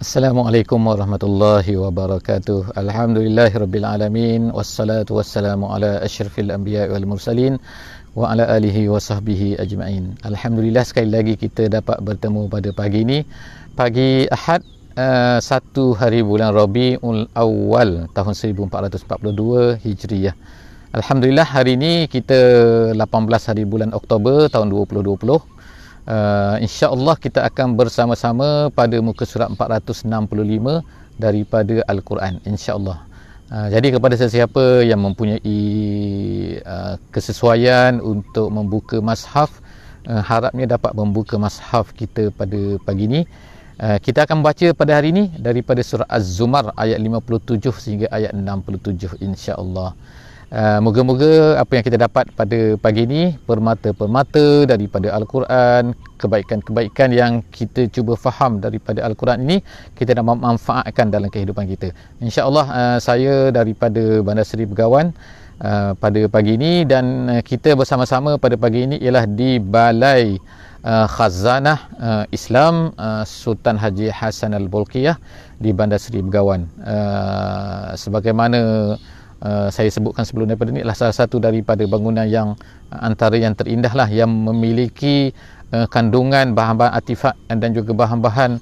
Assalamualaikum warahmatullahi wabarakatuh. Alhamdulillahirabbil alamin wassalatu wassalamu ala asyrafil anbiya wal mursalin wa ala alihi wa sahbihi ajma'in. Alhamdulillah sekali lagi kita dapat bertemu pada pagi ini, pagi Ahad 1 hari bulan Rabiul Awal tahun 1442 Hijriah. Alhamdulillah hari ini kita 18 hari bulan Oktober tahun 2020. InsyaAllah kita akan bersama-sama pada muka surat 465 daripada Al-Quran, insyaAllah. Jadi kepada sesiapa yang mempunyai kesesuaian untuk membuka mushaf, harapnya dapat membuka mushaf kita pada pagi ini. Kita akan baca pada hari ini daripada surah Az-Zumar ayat 57 sehingga ayat 67, insyaAllah. Moga-moga apa yang kita dapat pada pagi ini, permata-permata daripada Al-Quran, kebaikan-kebaikan yang kita cuba faham daripada Al-Quran ini, kita dapat manfaatkan dalam kehidupan kita. InsyaAllah saya daripada Bandar Seri Begawan pada pagi ini, dan kita bersama-sama pada pagi ini ialah di Balai Khazanah Islam Sultan Haji Hassan Al-Bolkiah di Bandar Seri Begawan. Sebagaimana saya sebutkan sebelum daripada ini, adalah salah satu daripada bangunan yang antara yang terindah lah, yang memiliki kandungan bahan-bahan artifak dan juga bahan-bahan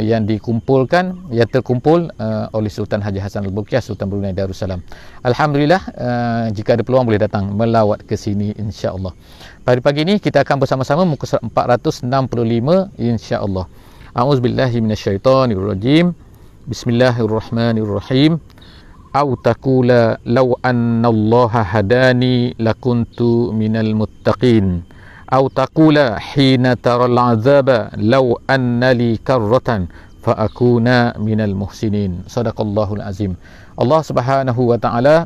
yang dikumpulkan, yang terkumpul oleh Sultan Haji Hassan Al-Bolkiah, Sultan Brunei Darussalam. Alhamdulillah, jika ada peluang boleh datang melawat ke sini, insya-Allah. Pada pagi ini kita akan bersama-sama muka surat 465, insya-Allah. A'udzubillahi minasyaitonirrajim. Bismillahirrahmanirrahim. Au taqula law anna Allah hadani lakuntu minal muttaqin. Au taqula hina taral azaba law anna li karratan fa akuna minal muhsinin. Sadaqallahul azim. Allah Subhanahu wa taala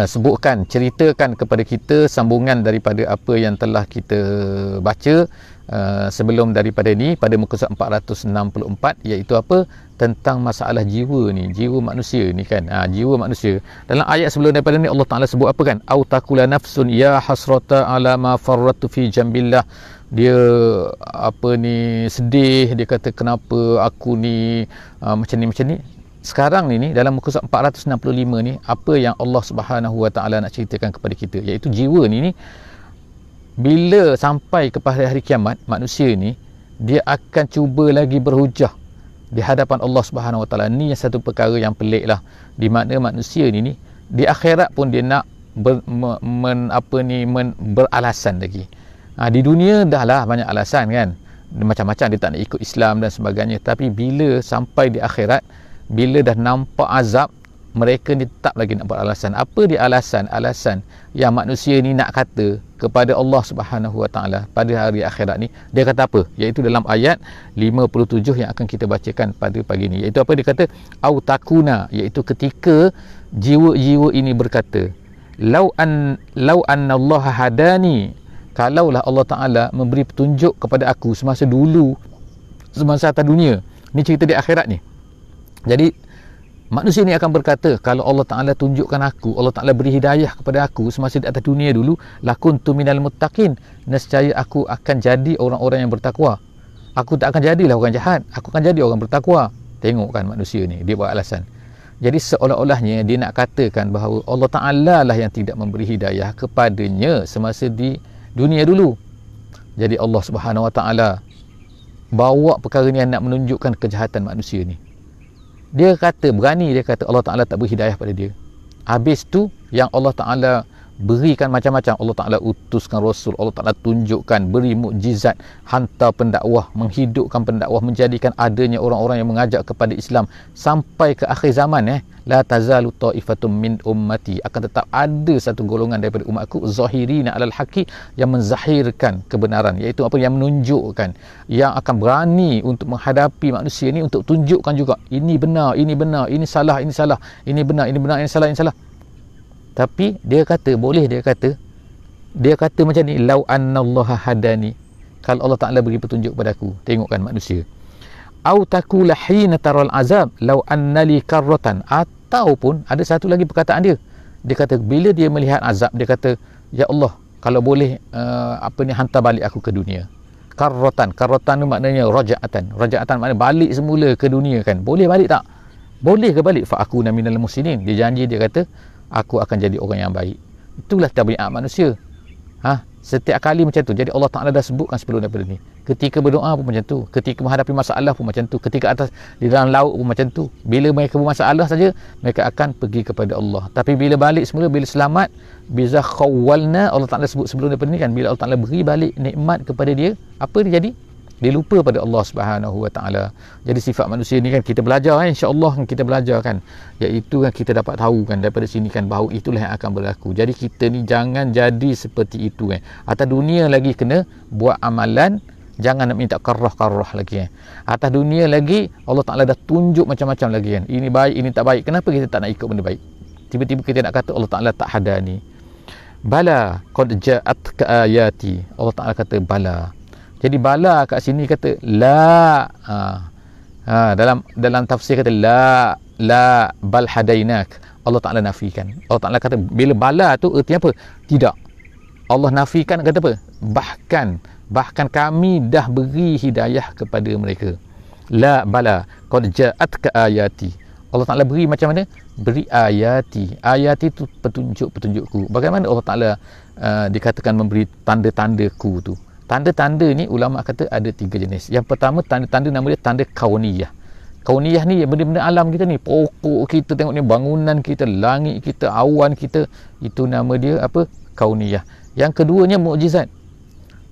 sebutkan, ceritakan kepada kita sambungan daripada apa yang telah kita baca sebelum daripada ni pada muka surat 464, iaitu apa? Tentang masalah jiwa ni, jiwa manusia ni kan. Jiwa manusia. Dalam ayat sebelum daripada ni Allah Taala sebut apa kan? Au taqula nafsun ya hasrata ala ma farrattu fi jambillah. Dia apa ni, sedih, dia kata kenapa aku ni macam ni. Sekarang ni dalam muka surat 465 ni, apa yang Allah Subhanahu wa taala nak ceritakan kepada kita, iaitu jiwa ni bila sampai kepada hari kiamat, manusia ni dia akan cuba lagi berhujah di hadapan Allah Subhanahu wa taala. Ni satu perkara yang pelik lah, di mana manusia ni di akhirat pun dia nak beralasan lagi. Di dunia dah lah banyak alasan kan, macam-macam, dia tak nak ikut Islam dan sebagainya. Tapi bila sampai di akhirat, bila dah nampak azab, mereka ni tak lagi nak beralasan. Apa dia alasan? Alasan yang manusia ni nak kata kepada Allah Subhanahu wa taala pada hari akhirat ni, dia kata apa? Iaitu dalam ayat 57 yang akan kita bacakan pada pagi ni, iaitu apa? Dia kata au takuna, iaitu ketika jiwa-jiwa ini berkata, lau anna Allah hadani, kalaulah Allah Taala memberi petunjuk kepada aku semasa dulu, semasa atas dunia. Ni cerita di akhirat ni. Jadi manusia ni akan berkata, kalau Allah Ta'ala tunjukkan aku, Allah Ta'ala beri hidayah kepada aku semasa di atas dunia dulu, lakuntu minal muttaqin, nescaya aku akan jadi orang-orang yang bertakwa. Aku tak akan jadilah orang jahat, aku akan jadi orang bertakwa. Tengok kan manusia ni, dia buat alasan. Jadi seolah-olahnya dia nak katakan bahawa Allah Ta'ala lah yang tidak memberi hidayah kepadanya semasa di dunia dulu. Jadi Allah Subhanahu Wa Ta'ala bawa perkara ni nak menunjukkan kejahatan manusia ni. Dia kata, berani dia kata Allah Ta'ala tak beri hidayah pada dia. Habis tu yang Allah Ta'ala berikan macam-macam. Allah Ta'ala utuskan Rasul, Allah Ta'ala tunjukkan, beri mukjizat, hantar pendakwah, menghidupkan pendakwah, menjadikan adanya orang-orang yang mengajak kepada Islam sampai ke akhir zaman. La tazalu ta'ifatum min ummati, akan tetap ada satu golongan daripada umatku, zahirina alal haqi, yang menzahirkan kebenaran, iaitu apa? Yang menunjukkan, yang akan berani untuk menghadapi manusia ni, untuk tunjukkan juga ini benar, ini salah, ini benar, ini salah. Tapi dia kata, boleh dia kata macam ni, lau annallaha hadani, kalau Allah Ta'ala beri petunjuk pada aku. Tengok kan manusia. Au taqula hina taral azab lau annali karratan, ataupun ada satu lagi perkataan dia. Dia kata bila dia melihat azab, dia kata, ya Allah, kalau boleh hantar balik aku ke dunia. Karrotan tu maknanya raja'atan maknanya balik semula ke dunia kan. Boleh balik tak? Boleh ke balik? Fa aku minal muslimin. Dia janji, dia kata aku akan jadi orang yang baik. Itulah tabiat manusia. Setiap kali macam tu. Jadi Allah Ta'ala dah sebutkan sebelum daripada ni. Ketika berdoa pun macam tu. Ketika menghadapi masalah pun macam tu. Ketika di dalam laut pun macam tu. Bila mereka bermasalah saja, mereka akan pergi kepada Allah. Tapi bila balik semula, bila selamat, biza khawwalna, Allah Ta'ala sebut sebelum daripada ni kan, bila Allah Ta'ala beri balik nikmat kepada dia, apa dia jadi? Dia lupa pada Allah Subhanahu Wa Ta'ala. Jadi sifat manusia ni kan kita belajar kan, insya-Allah kita belajar kan, iaitu kan kita dapat tahu kan daripada sini kan bahawa itulah yang akan berlaku. Jadi kita ni jangan jadi seperti itu kan. Atas dunia lagi kena buat amalan, jangan nak minta karrah lagi kan. Atas dunia lagi Allah Ta'ala dah tunjuk macam-macam lagi kan. Ini baik, ini tak baik. Kenapa kita tak nak ikut benda baik? Tiba-tiba kita nak kata Allah Ta'ala tak hadani. Bala qad ja'atka ayati. Allah Ta'ala kata bala. Jadi bala kat sini kata la. Dalam tafsir kata la bal hadainak. Allah Ta'ala nafikan. Allah Ta'ala kata bila bala tu erti apa? Tidak. Allah nafikan kata apa? Bahkan kami dah beri hidayah kepada mereka. La bala qad ja'atka ayati. Allah Ta'ala beri macam mana? Beri ayati. Ayati tu petunjuk-petunjukku. Bagaimana Allah Ta'ala dikatakan memberi tanda-tandaku tu? Tanda-tanda ni ulama kata ada 3 jenis. Yang pertama tanda-tanda nama dia tanda kauniyah. Kauniyah ni benda-benda alam kita ni, pokok kita tengok ni, bangunan kita, langit kita, awan kita, itu nama dia apa? Kauniyah. Yang keduanya mukjizat.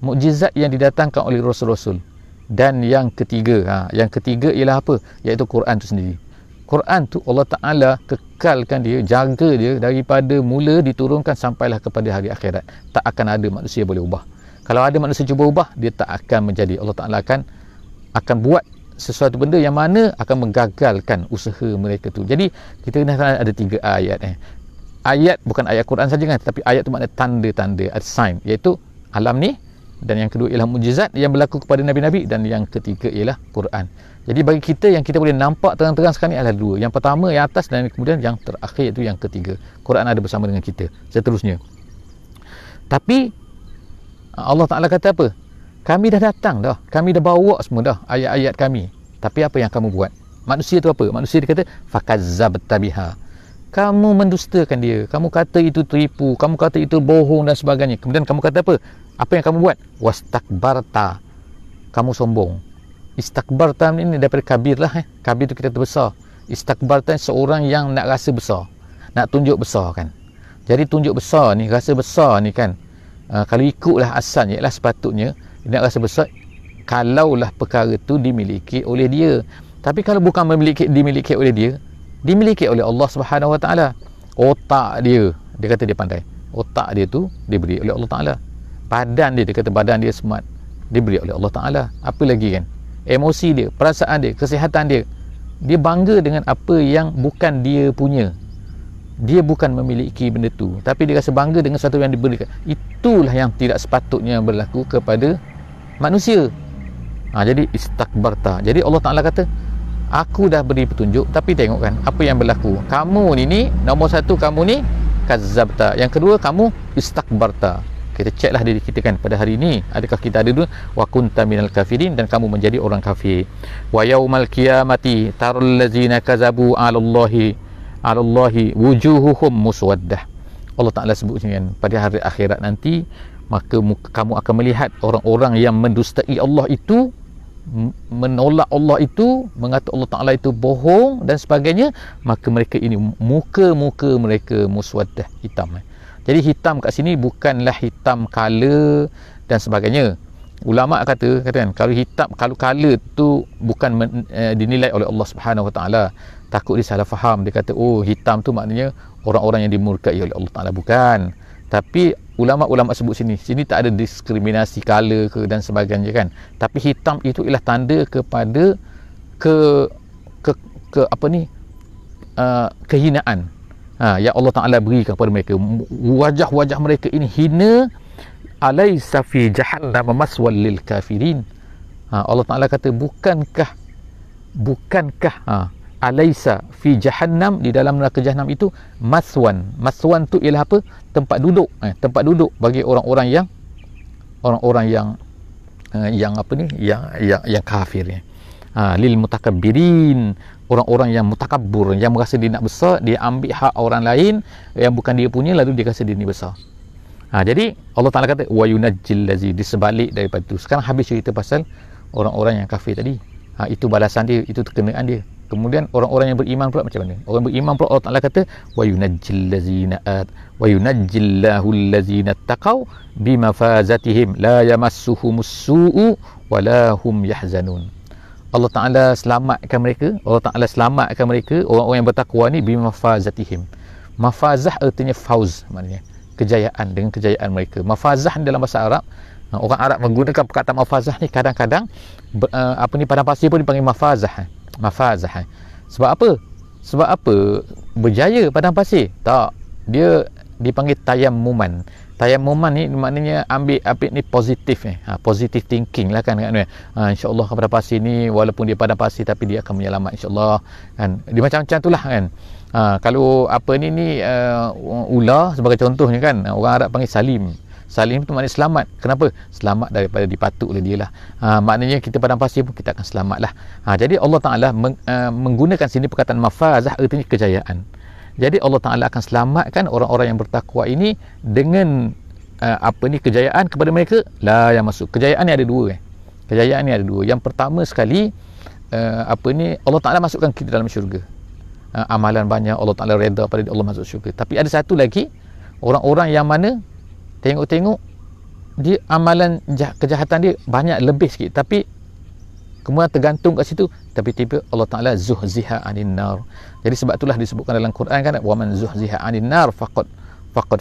Mukjizat yang didatangkan oleh rasul-rasul. Dan yang ketiga ialah apa? Iaitu Quran tu sendiri. Quran tu Allah Ta'ala kekalkan dia, jaga dia daripada mula diturunkan sampailah kepada hari akhirat. Tak akan ada manusia boleh ubah. Kalau ada manusia cuba ubah, dia tak akan menjadi. Allah Ta'ala akan buat sesuatu benda yang mana akan menggagalkan usaha mereka tu. Jadi kita kena ada 3 ayat. Ayat bukan ayat Quran saja kan, tapi ayat tu makna tanda-tanda, sign, iaitu alam ni. Dan yang kedua ialah mukjizat yang berlaku kepada nabi-nabi, dan yang ketiga ialah Quran. Jadi bagi kita yang kita boleh nampak terang-terang sekarang ni adalah 2. Yang pertama yang atas, dan kemudian yang terakhir itu yang ketiga. Quran ada bersama dengan kita seterusnya. Tapi Allah Ta'ala kata apa? Kami dah datang dah. Kami dah bawa semua dah ayat-ayat kami. Tapi apa yang kamu buat? Manusia tu apa? Manusia dia kata fakazzabta biha. Kamu mendustakan dia. Kamu kata itu tipu. Kamu kata itu bohong dan sebagainya. Kemudian kamu kata apa? Apa yang kamu buat? Wastakbarta. Kamu sombong. Istakbarta ini daripada kabir lah. Kabir tu kita terbesar. Istakbarta seorang yang nak rasa besar. Nak tunjuk besar kan. Jadi tunjuk besar ni, rasa besar ni kan, kalau ikutlah asalnya, ialah sepatutnya nak rasa besar kalaulah perkara tu dimiliki oleh dia. Tapi kalau bukan dimiliki oleh dia, dimiliki oleh Allah Subhanahu Wa Ta'ala. Otak dia kata dia pandai. Otak dia tu diberi oleh Allah Ta'ala. Badan dia kata badan dia smart, diberi oleh Allah Ta'ala. Apa lagi kan? Emosi dia, perasaan dia, kesihatan dia, dia bangga dengan apa yang bukan dia punya. Dia bukan memiliki benda tu, tapi dia rasa bangga dengan sesuatu yang diberikan. Itulah yang tidak sepatutnya berlaku kepada manusia. Jadi istakbarta. Jadi Allah Ta'ala kata, aku dah beri petunjuk, tapi tengok kan apa yang berlaku. Kamu ni nombor 1, kamu ni kazzabta. Yang kedua, kamu istakbarta. Kita ceklah diri kita kan pada hari ini, adakah kita ada dulu wa kunta minal kafirin, dan kamu menjadi orang kafir. Wa yaumal qiyamati taral ladzina kazabu 'alallahi wujuhuhum muswaddah. Allah Ta'ala sebutnya kan, pada hari akhirat nanti, maka kamu akan melihat orang-orang yang mendustai Allah itu, menolak Allah itu, mengata Allah Ta'ala itu bohong dan sebagainya, maka mereka ini muka-muka mereka muswaddah, hitam. Jadi hitam kat sini bukanlah hitam kala dan sebagainya. Ulama kata kan, kalau hitam, kalau kala tu bukan dinilai oleh Allah Subhanahu Wa Ta'ala. Takut dia salah faham. Dia kata, oh hitam tu maknanya orang-orang yang dimurkai oleh Allah Ta'ala. Bukan. Tapi ulama-ulama sebut sini tak ada diskriminasi kala ke dan sebagainya kan. Tapi hitam itu ialah tanda kepada kehinaan yang Allah Ta'ala berikan kepada mereka. Wajah-wajah mereka ini hina. Alaysa fi jahannam maswal lil kafirin. Allah Ta'ala kata, bukankah alaysa fi jahannam, di dalam neraka jahannam itu maswan tu ialah apa? Tempat duduk bagi orang-orang yang yang apa ni, yang kafir ni. Lil mutakabbirin, orang-orang yang mutakabbur, yang merasa dia nak besar, dia ambil hak orang lain yang bukan dia punya, lalu dia rasa dia ni besar. Jadi Allah Ta'ala kata wa yunajjil lazi, di sebalik daripada itu. Sekarang habis cerita pasal orang-orang yang kafir tadi. Itu balasan dia, itu terkenaan dia. Kemudian orang-orang yang beriman pula macam mana? Orang beriman pula Allah Ta'ala kata wa yunajjil lazina wa yunajjillahu allazina taqaw bimafazatihim la yamassuhumus su'u wa la hum yahzanun. Allah Ta'ala selamatkan mereka, Allah Ta'ala selamatkan mereka, orang-orang yang bertakwa ni bimafazatihim. Mafazah artinya fauz, maknanya kejayaan, dengan kejayaan mereka. Mafazah dalam bahasa Arab, orang Arab menggunakan perkataan mafazah ni kadang-kadang padang pasir pun dipanggil mafazah. Mafazah. Sebab apa? Sebab apa berjaya padang pasir? Tak, dia dipanggil tayammuman. Tayammuman ni maknanya ambil ni positif ni. Positive thinking lah kan. InsyaAllah padang pasir ni walaupun dia padang pasir tapi dia akan menyelamat insyaAllah kan. Dia macam-macam tu lah kan. Kalau ular sebagai contohnya kan, orang Arab panggil salim. Salim tu maknanya selamat. Kenapa? Selamat daripada dipatuk oleh dia lah. Maknanya kita padang pasir pun kita akan selamat lah. Jadi Allah Ta'ala menggunakan sini perkataan mafazah, artinya kejayaan. Jadi Allah Ta'ala akan selamatkan orang-orang yang bertakwa ini dengan kejayaan kepada mereka. Lah yang masuk. Kejayaan ni ada dua. Kejayaan ni ada dua. Yang pertama sekali, Allah Ta'ala masukkan kita dalam syurga. Amalan banyak, Allah Ta'ala reda pada Allah masuk syurga. Tapi ada satu lagi, orang-orang yang mana tengok-tengok dia amalan kejahatan dia banyak lebih sikit, tapi kemudian tergantung kat situ, tapi tiba Allah Ta'ala zuhziha anin nar. Jadi sebab itulah disebutkan dalam Quran kan, wa man zuhziha anin nar faqad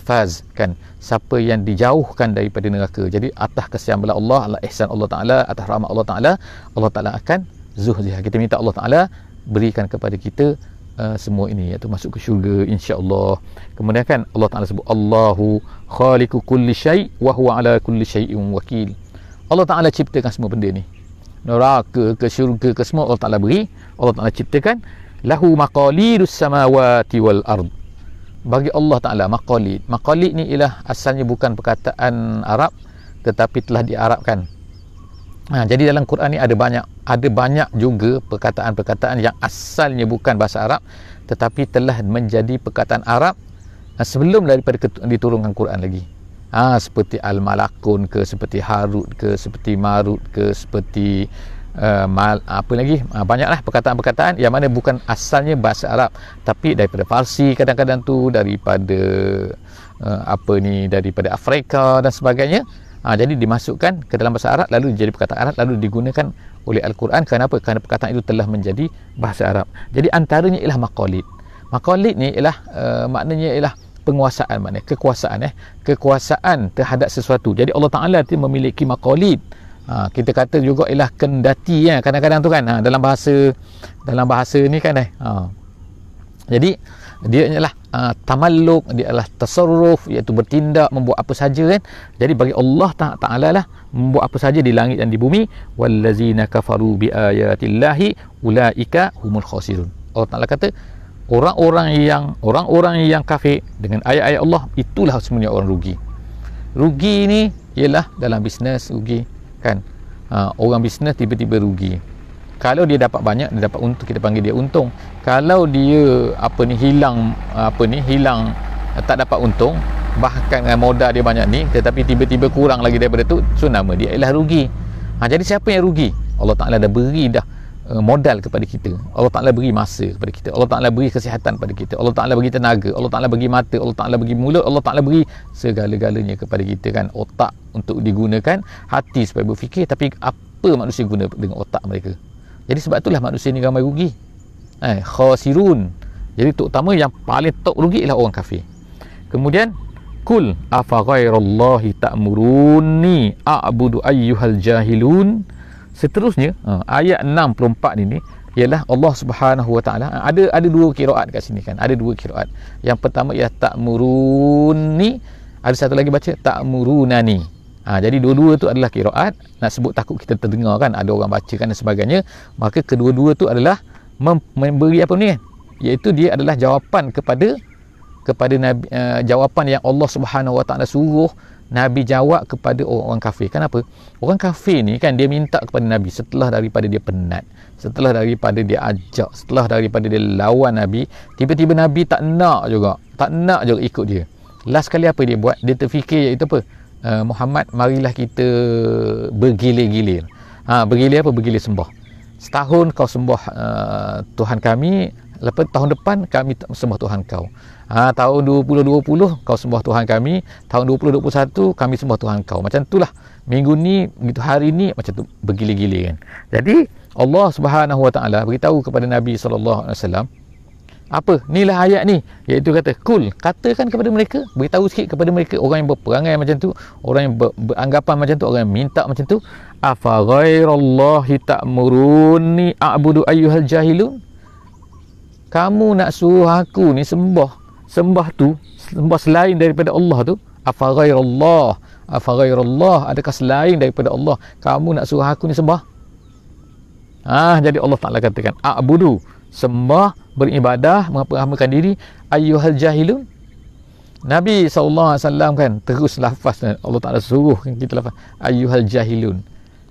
faz kan, siapa yang dijauhkan daripada neraka. Jadi atas kesian bala Allah, ihsan Allah Ta'ala, atas rahmat Allah Ta'ala, Allah Ta'ala akan zuhziha. Kita minta Allah Ta'ala berikan kepada kita semua ini, iaitu masuk ke syurga insya-Allah. Kemudian kan Allah Ta'ala sebut Allahu khaliqu kulli syai' wa huwa ala kulli syai'in wakil. Allah Ta'ala ciptakan semua benda ni, neraka ke syurga ke semua Allah Ta'ala beri. Allah Ta'ala ciptakan. Lahu maqalidus samawati wal ard. Bagi Allah Ta'ala maqalid. Maqalid ni ialah asalnya bukan perkataan Arab tetapi telah diarabkan. Jadi dalam Quran ni ada banyak juga perkataan-perkataan yang asalnya bukan bahasa Arab tetapi telah menjadi perkataan Arab sebelum daripada diturunkan Quran lagi. Seperti Al-Malakun ke, seperti Harut ke, seperti Marut ke, seperti banyaklah perkataan-perkataan yang mana bukan asalnya bahasa Arab tapi daripada Farsi, kadang-kadang tu daripada daripada Afrika dan sebagainya. Jadi dimasukkan ke dalam bahasa Arab, lalu jadi perkataan Arab, lalu digunakan oleh Al-Quran. Kenapa? Kerana perkataan itu telah menjadi bahasa Arab. Jadi antaranya ialah maqalid. Maqalid ni ialah maknanya ialah penguasaan, maknanya kekuasaan kekuasaan terhadap sesuatu. Jadi Allah Ta'ala itu memiliki maqalid. Kita kata juga ialah kendati ya, kadang-kadang tu kan, dalam bahasa ni kan jadi dia ialah tamalluk, dia adalah tasarruf, iaitu bertindak, membuat apa saja kan. Jadi bagi Allah Ta'ala lah membuat apa saja di langit dan di bumi. Wallazina kafaru biayatillahi ulaika humul khasirun. Allah Ta'ala kata orang-orang yang kafir dengan ayat-ayat Allah, itulah sebenarnya orang rugi. Rugi ni ialah dalam bisnes rugi kan. Orang bisnes tiba-tiba rugi. Kalau dia dapat banyak, dia dapat untung, kita panggil dia untung. Kalau dia hilang tak dapat untung, bahkan modal dia banyak ni tetapi tiba-tiba kurang lagi daripada tu, so nama dia ialah rugi. Jadi siapa yang rugi? Allah Ta'ala dah beri modal kepada kita. Allah Ta'ala beri masa kepada kita. Allah Ta'ala beri kesihatan kepada kita. Allah Ta'ala beri tenaga. Allah Ta'ala bagi mata. Allah Ta'ala bagi mulut. Allah Ta'ala beri segala-galanya kepada kita kan. Otak untuk digunakan, hati supaya berfikir. Tapi apa manusia guna dengan otak mereka? Jadi sebab itulah manusia ni ramai rugi. Khasirun. Jadi terutama yang paling top rugi ialah orang kafir. Kemudian kul afa ghairallahi ta'muruni a'budu ayyuhal jahilun. Seterusnya ayat 64 ni ialah Allah Subhanahu Wa Taala ada dua qiraat kat sini kan. Ada dua qiraat. Yang pertama ialah ta'muruni, ada satu lagi baca ta'murunani. Jadi dua-dua tu adalah qiraat. Nak sebut takut kita terdengar kan, ada orang bacakan dan sebagainya. Maka kedua-dua tu adalah memberi apa ni kan? Iaitu dia adalah jawapan kepada Nabi, jawapan yang Allah Subhanahu Wa Taala suruh Nabi jawab kepada orang kafir. Kenapa? Orang kafir ni kan dia minta kepada Nabi setelah daripada dia penat, setelah daripada dia ajak, setelah daripada dia lawan Nabi, tiba-tiba Nabi tak nak juga ikut dia. Last kali apa dia buat? Dia terfikir iaitu apa? Muhammad, marilah kita bergilir-gilir. Bergilir apa? Bergilir sembah. Setahun kau sembah Tuhan kami, lepas tahun depan kami sembah Tuhan kau. Tahun 2020 kau sembah Tuhan kami, tahun 2021 kami sembah Tuhan kau. Macam itulah. Minggu ni, begitu hari ni macam tu bergilir-gilir kan. Jadi Allah Subhanahu Wa Taala beritahu kepada Nabi sallallahu alaihi wasallam, apa? Inilah ayat ni, iaitu kata kul, katakan kepada mereka, beritahu sikit kepada mereka, orang yang berperangai macam tu, orang yang beranggapan macam tu, orang yang minta macam tu, afa ghairallahi ta'muruni a'budu ayyuhal jahilun. Kamu nak suruh aku ni sembah selain daripada Allah tu? Afa ghairallah, adakah selain daripada Allah kamu nak suruh aku ni sembah? Jadi Allah Ta'ala katakan a'budu, sembah, beribadah, menghamba-hambakan diri, ayyuhal jahilun. Nabi SAW kan terus lafaz, Allah Ta'ala suruh kita lafaz ayyuhal jahilun.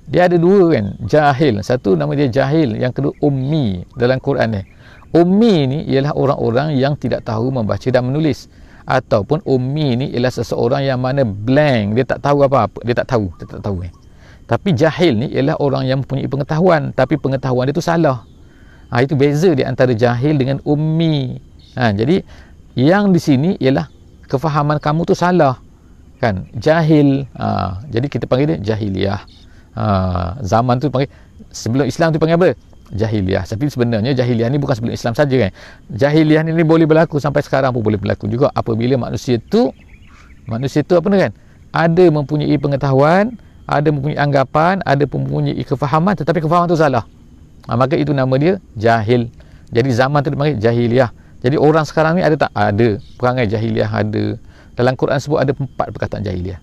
Dia ada dua kan, jahil, satu nama dia jahil, yang kedua ummi dalam Quran ni. Ummi ni ialah orang-orang yang tidak tahu membaca dan menulis, ataupun ummi ni ialah seseorang yang mana blank, dia tak tahu apa-apa, dia tak tahu. Tapi jahil ni ialah orang yang mempunyai pengetahuan, tapi pengetahuan dia tu salah. Itu beza di antara jahil dengan ummi. Jadi yang di sini ialah kefahaman kamu tu salah kan, jahil. Jadi kita panggil dia jahiliyah. Zaman tu panggil, sebelum Islam tu panggil apa? Jahiliyah. Tapi sebenarnya jahiliyah ni bukan sebelum Islam saja kan. Jahiliyah ni boleh berlaku sampai sekarang pun boleh berlaku juga, apabila manusia tu apa kan, ada mempunyai pengetahuan, ada mempunyai anggapan, ada mempunyai kefahaman, tetapi kefahaman tu salah. Maka itu nama dia jahil. Jadi zaman tu dipanggil jahiliyah. Jadi orang sekarang ni ada tak? Ada. Perangai jahiliyah ada. Dalam Quran sebut ada 4 perkataan jahiliyah.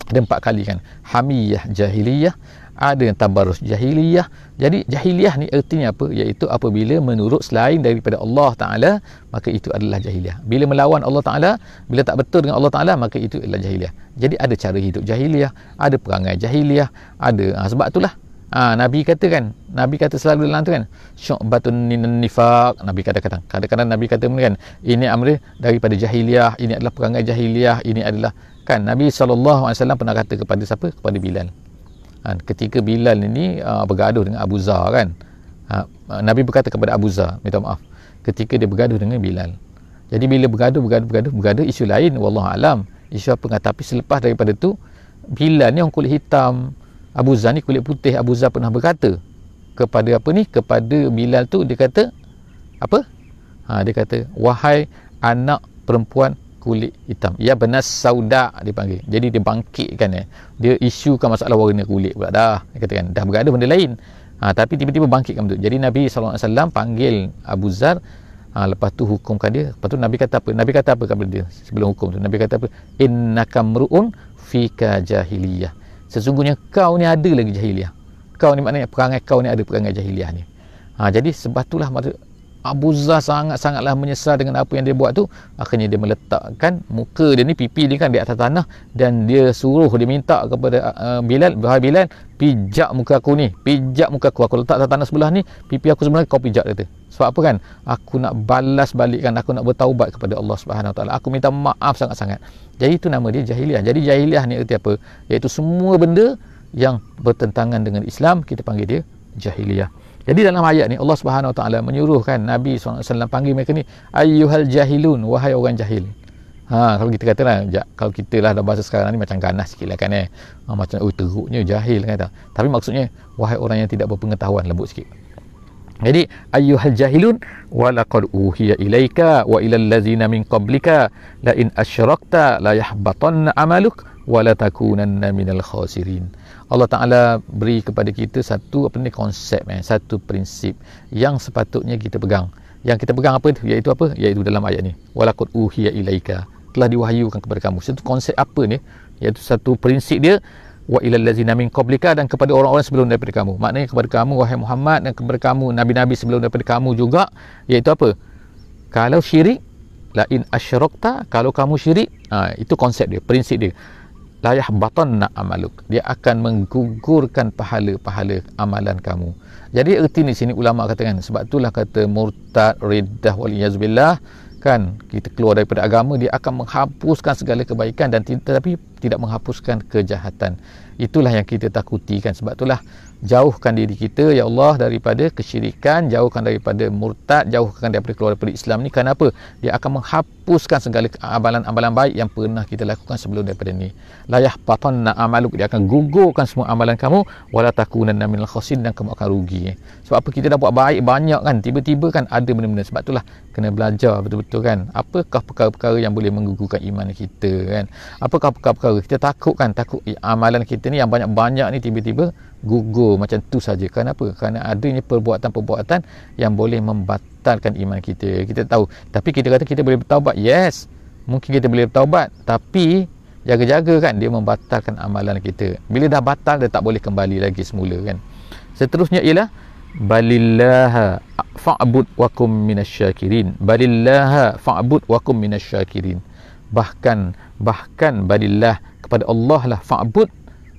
Ada 4 kali kan. Hamiyah jahiliyah, ada yang tabarrus jahiliyah. Jadi jahiliyah ni artinya apa? Iaitu apabila menurut selain daripada Allah Ta'ala, maka itu adalah jahiliyah. Bila melawan Allah Ta'ala, bila tak betul dengan Allah Ta'ala, maka itu adalah jahiliyah. Jadi ada cara hidup jahiliyah, ada perangai jahiliyah, ada. Sebab itulah Nabi kata selalu dalam tu kan, syu'batun minan nifaq. Nabi kata kadang-kadang Nabi kata kan, ini amri daripada jahiliyah, ini adalah perangai jahiliyah, ini adalah kan. Nabi SAW pernah kata kepada siapa? Kepada Bilal. Ketika Bilal ini bergaduh dengan Abu Zar kan, Nabi berkata kepada Abu Zar, minta maaf ketika dia bergaduh dengan Bilal. Jadi bila bergaduh isu lain, wallahu alam, isu apa kan. Tapi selepas daripada tu, Bilal ni orang kulit hitam, Abu Zar ni kulit putih. Abu Zar pernah berkata kepada kepada Bilal tu, dia kata apa? Dia kata, wahai anak perempuan kulit hitam, ya benas sauda, dipanggil. Jadi dia bangkitkan dia isukan masalah warna kulit pula dah. Dia katakan dah bergaduh benda lain, tapi tiba-tiba bangkitkan betul. Jadi Nabi SAW panggil Abu Zar, lepas tu hukumkan dia. Lepas tu Nabi kata apa kepada dia sebelum hukum tu? Nabi kata apa? Innaka mru'un fika jahiliyah, sesungguhnya kau ni ada lagi jahiliyah. Kau ni maknanya perangai kau ni ada perangai jahiliyah ni. Jadi sebab itulah Abu Zar sangatlah menyesal dengan apa yang dia buat tu. Akhirnya dia meletakkan muka dia ni, pipi dia kan di atas tanah, dan dia minta kepada Bilal, wahai Bilal, pijak muka aku ni, pijak muka aku letak atas tanah sebelah ni, pipi aku sebelah kau pijak, kata. Sebab apa kan? Aku nak balas balikkan, aku nak bertaubat kepada Allah Subhanahu Wa Taala. Aku minta maaf sangat-sangat. Jadi itu nama dia jahiliyah. Jadi jahiliyah ni erti apa? Iaitu semua benda yang bertentangan dengan Islam, kita panggil dia jahiliyah. Jadi dalam ayat ni Allah Subhanahu Wa Taala menyuruhkan Nabi SAW panggil mereka ni ayyuhal jahilun, wahai orang jahil. Kalau kita kata lah, kalau kita lah dalam bahasa sekarang ni macam ganas sikit lah kan macam teruknya jahil kan. Tapi maksudnya wahai orang yang tidak berpengetahuan, lembut sikit. Jadi ayyuhal jahilun wa laqad uhiya ilaika wa ilal ladzina min qablika la in asyrakta la yahbatanna amaluk wa la takunanna minal khasirin. Allah Ta'ala beri kepada kita satu konsep, satu prinsip yang sepatutnya kita pegang. Yang kita pegang apa? Iaitu apa? Iaitu dalam ayat ni, walaqad uhiya ilaika, telah diwahyukan kepada kamu. Satu konsep apa ni? Iaitu satu prinsip dia, wa ilal ladzina min qablika, dan kepada orang-orang sebelum daripada kamu. Maknanya kepada kamu wahai Muhammad, dan kepada kamu nabi-nabi sebelum daripada kamu juga. Iaitu apa? Kalau syirik, la in asyrakta, kalau kamu syirik, itu konsep dia, prinsip dia. la yahbatanna amaluk, dia akan menggugurkan pahala-pahala amalan kamu. Jadi erti ni sini ulama katakan, sebab itulah kata murtad, riddah, waliyazbillah, kan, kita keluar daripada agama, dia akan menghapuskan segala kebaikan dan tetapi tidak menghapuskan kejahatan. Itulah yang kita takuti, kan. Sebab itulah jauhkan diri kita ya Allah daripada kesyirikan, jauhkan daripada murtad, jauhkan daripada keluar daripada Islam ni. Kenapa? Dia akan menghapuskan segala amalan-amalan baik yang pernah kita lakukan sebelum daripada ni. La yahbatanna amaluk, dia akan gugurkan semua amalan kamu, wala takunanna minal khasirin, dan kamu akan rugi. Sebab apa? Kita dah buat baik banyak, kan, tiba-tiba kan ada benda-benda. Sebab itulah kena belajar betul-betul, kan, apakah perkara-perkara yang boleh menggugurkan iman kita, kan. Apakah perkara-perkara kita takut, kan, takut amalan kita ni yang banyak-banyak ni tiba-tiba gugur macam tu saja. Kenapa? Kerana adanya perbuatan-perbuatan yang boleh membatalkan iman kita. Kita tahu, tapi kita kata kita boleh bertaubat. Yes, mungkin kita boleh bertaubat, tapi jaga-jaga, kan, dia membatalkan amalan kita. Bila dah batal, dia tak boleh kembali lagi semula, kan. Seterusnya ialah balillaha fa'bud wakum minasyakirin. Balillaha fa'bud wakum minasyakirin. Bahkan balillah, kepada Allah lah fa'bud,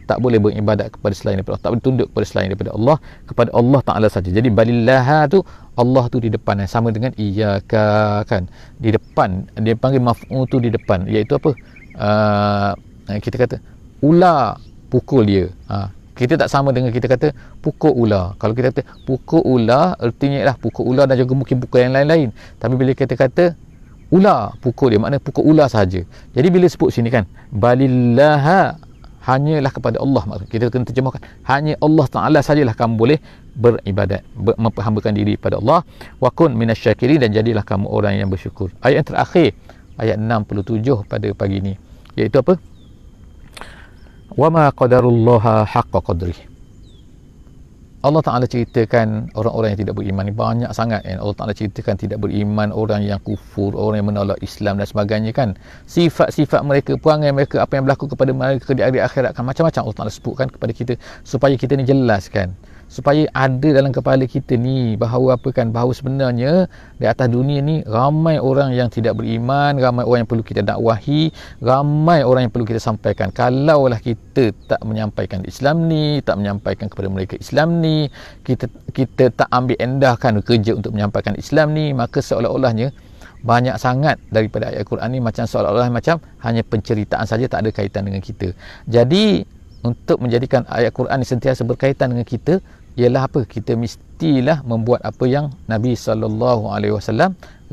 tak boleh beribadat kepada selain daripada Allah, tak boleh tunduk kepada selain daripada Allah, kepada Allah Ta'ala saja. Jadi balillah tu, Allah tu di depan, sama dengan iyyaka, kan, di depan. Dia panggil maf'ul tu di depan, iaitu apa? Kita kata ular pukul dia, kita tak sama dengan kita kata pukul ular. Kalau kita kata pukul ular, artinya ialah pukul ular dan juga mungkin pukul yang lain-lain. Tapi bila kita kata ular pukul dia, maknanya pukul ular sahaja. Jadi bila sebut sini, kan, balillaha, hanyalah kepada Allah, maksud kita kena terjemahkan, hanya Allah Ta'ala sajalah kamu boleh beribadat, memperhambakan diri pada Allah. Wa kun minasyakirin, dan jadilah kamu orang yang bersyukur. Ayat yang terakhir, ayat 67 pada pagi ni, iaitu apa? Wa ma qadarullaha haqqa qadrih. Allah Ta'ala ceritakan orang-orang yang tidak beriman ni banyak sangat, kan. Allah Ta'ala ceritakan tidak beriman, orang yang kufur, orang yang menolak Islam dan sebagainya, kan. Sifat-sifat mereka, perangai mereka, apa yang berlaku kepada mereka di hari akhirat, kan. Macam-macam Allah Ta'ala sebutkan kepada kita, supaya kita ni jelas, kan, supaya ada dalam kepala kita ni bahawa apa, kan, bahawa sebenarnya di atas dunia ni ramai orang yang tidak beriman, ramai orang yang perlu kita dakwahi, ramai orang yang perlu kita sampaikan. Kalaulah kita tak menyampaikan Islam ni, tak menyampaikan kepada mereka Islam ni, kita tak ambil endahkan kerja untuk menyampaikan Islam ni, maka seolah-olahnya banyak sangat daripada ayat Quran ni macam seolah-olah macam hanya penceritaan saja, tak ada kaitan dengan kita. Jadi untuk menjadikan ayat Quran ni sentiasa berkaitan dengan kita, ialah apa? Kita mestilah membuat apa yang Nabi SAW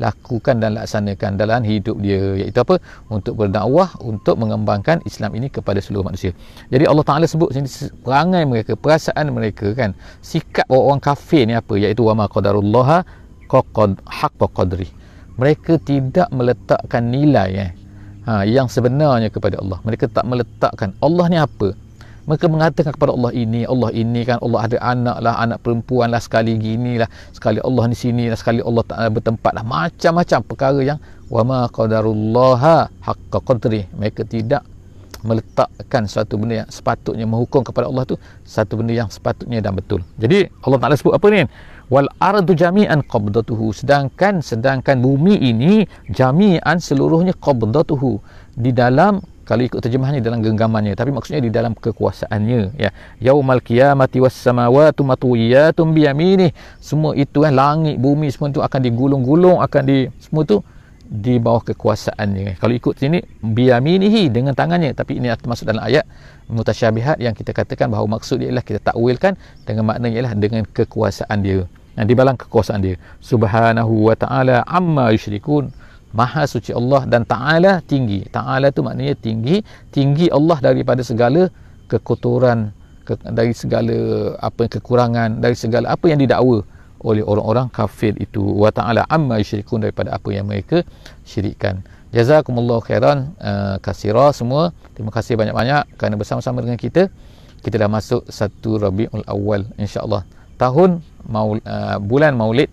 lakukan dan laksanakan dalam hidup dia, iaitu apa? Untuk berdakwah, untuk mengembangkan Islam ini kepada seluruh manusia. Jadi Allah Ta'ala sebut sini perangai mereka, perasaan mereka, kan, sikap orang kafir ni apa? Iaitu wa ma qadarullaha haqqa qadri. Mereka tidak meletakkan nilai yang sebenarnya kepada Allah. Mereka tak meletakkan Allah ni apa. Mereka mengatakan kepada Allah ini, kan, Allah ada anak lah, anak perempuan lah, sekali gini lah, sekali Allah di sini lah, sekali Allah Ta'ala bertempat lah, macam-macam perkara yang wa ma qadarullaha haqqa qadri. Mereka tidak meletakkan satu benda yang sepatutnya, menghukum kepada Allah tu satu benda yang sepatutnya dan betul. Jadi Allah Ta'ala sebut apa ni? Wal ardu jami'an qabdatuhu, sedangkan bumi ini jami'an seluruhnya qabdatuhu, di dalam, kalau ikut terjemahannya dalam genggamannya, tapi maksudnya di dalam kekuasaannya, ya. Yaumal qiyamati was samawati matwiyatun bi yaminih. Semua itu, langit, bumi, semua itu akan digulung-gulung, semua itu di bawah kekuasaannya. Kalau ikut sini bi yaminihi, dengan tangannya, tapi ini termasuk dalam ayat mutasyabihat yang kita katakan bahawa maksud dia ialah kita takwilkan dengan maknanya ialah dengan kekuasaan dia, di dalam kekuasaan dia. Subhanahu wa ta'ala amma yusyrikun. Maha suci Allah, dan Ta'ala tinggi. Ta'ala tu maknanya tinggi. Tinggi Allah daripada segala kekotoran, dari segala apa kekurangan, dari segala apa yang didakwa oleh orang-orang kafir itu. Wa ta'ala amma yusyrikun, daripada apa yang mereka syirikkan. Jazakumullahu khairan kasira semua. Terima kasih banyak-banyak kerana bersama-sama dengan kita. Kita dah masuk 1 Rabiul Awal, insya-Allah. Tahun bulan Maulid,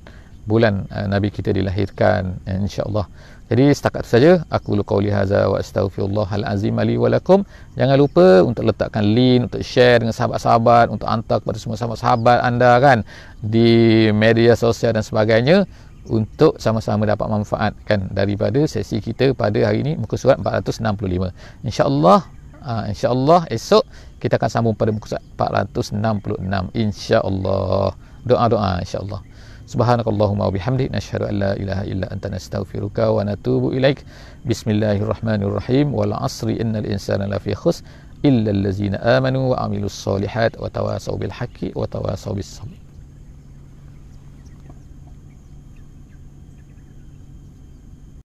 bulan Nabi kita dilahirkan, insya-Allah. Jadi setakat itu saja. Aku qauli hadza wa astaghfirullahal azim li wa lakum. Jangan lupa untuk letakkan link, untuk share dengan sahabat-sahabat, untuk hantar kepada semua sahabat-sahabat anda, kan, di media sosial dan sebagainya, untuk sama-sama dapat manfaat, kan, daripada sesi kita pada hari ini, muka surat 465. Insya-Allah InsyaAllah esok kita akan sambung pada muka surat 466 insyaAllah. Doa-doa insyaAllah. Subhanakallahumma wa bihamdik nashhadu an la ilaha illa anta nastaghfiruka wa natubu ilaik. Bismillahirrahmanirrahim. Wal 'asri innal insana lafi khusr illa allazina amanu wa amilus solihat wa tawasaw bil haqqi wa tawasaw bis sabr.